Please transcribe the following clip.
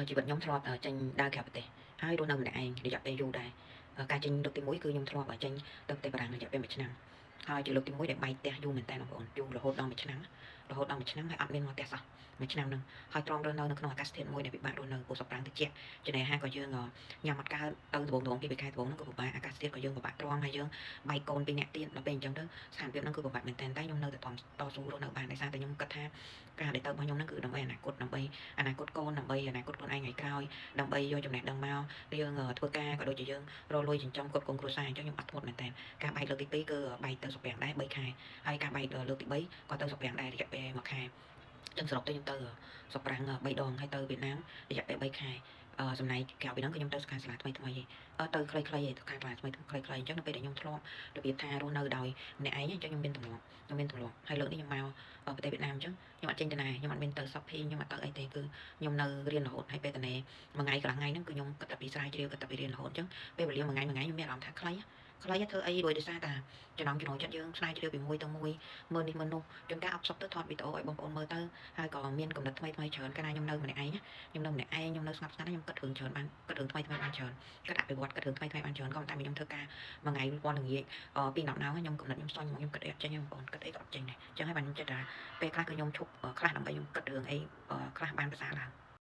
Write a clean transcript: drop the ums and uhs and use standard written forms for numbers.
ជីវិតខ្ញុំធ្លាប់ចេញដើរក្រៅប្រទេសហើយរស់នៅម្នាក់ឯងរយៈពេលយូរដែរការចេញលើកទី1គឺខ្ញុំធ្លាប់ចេញទៅប្រទេសបារាំងរយៈពេល1ឆ្នាំហើយជាលើកទី1ដែលបែកផ្ទះយូរមែនតើបងប្អូនយូររហូតដល់1ឆ្នាំហើយអត់មានមកផ្ទះសោះ1ឆ្នាំហ្នឹងហើយទ្រាំរស់នៅក្នុងអាកាសធាតុមួយដែលពិបាករស់នៅពូសប្រាំងតិចចំណែកហាក៏យើងញ៉ាំអត់កើតទៅដំបងពីខែដំបងហ្នឹងក៏ពិបាកអាកាសធាតុក៏យើងពិបាកទ្រាំហើយយើងបែកកូន2នាក់ទៀតដល់ពេលអញ្ចឹងទៅស្ថានភាពហ្នឹងគឺពិបាកមែនតើខ្ញុំនៅតែតស៊ូរស់នៅបានដោយសារតែខ្ញុំគិតថាការដែលទៅរបស់ខ្ញុំហ្នឹងគឺដើម្បីអនាគតកូនដើម្បីអនាគតខ្លួនឯងថ្ងៃក្រោយដើម្បីយកចំណេះដឹងមកយើងធ្វើការក៏ដូចជាយើងរកលុយចិញ្ចឹមគ្រប់គ្រងគ្រួសារអញ្ចឹងខ្ញុំអត់ធ្មត់មែនតើការបែកលើកទី2គឺបែកទៅស្រុកប្រាំងដែរ3ខែហើយការបែកលើកទី3ក៏ទៅស្រុកប្រាំងដែររយៈពេល1ខែចឹងសរុបទៅខ្ញុំទៅស្រុកប្រាំង3ដងហើយទៅវៀតណាមរយៈពេល3ខែចំណែកក្រៅពីហ្នឹងគឺខ្ញុំទៅស្កាសាលាថ្មីទៅខ្លីៗឯងទៅការសាលាថ្មីខ្លីៗអញ្ចឹងនៅពេលដែលខ្ញុំធ្លាប់របៀបថារស់នៅដោយម្នាក់ឯងអញ្ចឹងខ្ញុំមានទម្លាប់ហើយលើកនេះខ្ញុំមកប្រទេសវៀតណាមអញ្ចឹងខ្ញុំអត់ចេញទៅណាខ្ញុំអត់មានទៅ shopping ខ្ញុំអត់ទៅអីទេគឺខ្ញុំនៅរៀនរហូតហើយពេលតនេមួយថ្ងៃកន្លងថ្ងៃហ្នឹងគឺខ្ញុំគិតតែពីស្រាវជ្រាវគិតតែពីរៀនរហូតអញ្ចឹងពេលវេលាមួយថ្ងៃខ្ញុំមានអារម្មណ៍ថាខ្លីធ្វើអីដោយសារតែចំណង់ចំណូលចិត្តយើងស្រាវជ្រាវពីមួយទៅមួយមើលនេះមើលនោះជួនកាលអត់សុខទៅថតវីដេអូឲ្យបងប្អូនមើលទៅហើយក៏មានកំណត់ថ្មីច្រើនកាលណាខ្ញុំនៅម្នាក់ឯងខ្ញុំនៅស្ងាត់ខ្ញុំគិតរឿងច្រើនបានគិតរឿងថ្មីបានច្រើនគិតអភិវឌ្ឍគិតរឿងថ្មីបានច្រើនក៏តែខ្ញុំធ្វើការមួយថ្ងៃពាន់ល្ងាចពី10ម៉ោងខ្ញុំកំណត់ខ្ញុំសន់ខ្ញុំគិតអីអត់ចេញបងប្អូនគិតអីក៏អត់ចេញដែរអញ្ចឹងហើយបានខ្ញុំចិត្តថាពេលខ្លះគឺខ្ញុំឈប់ខ្លះដើម្បីខ្ញុំគិតរឿងអីខ្លះបានភាសាឡើង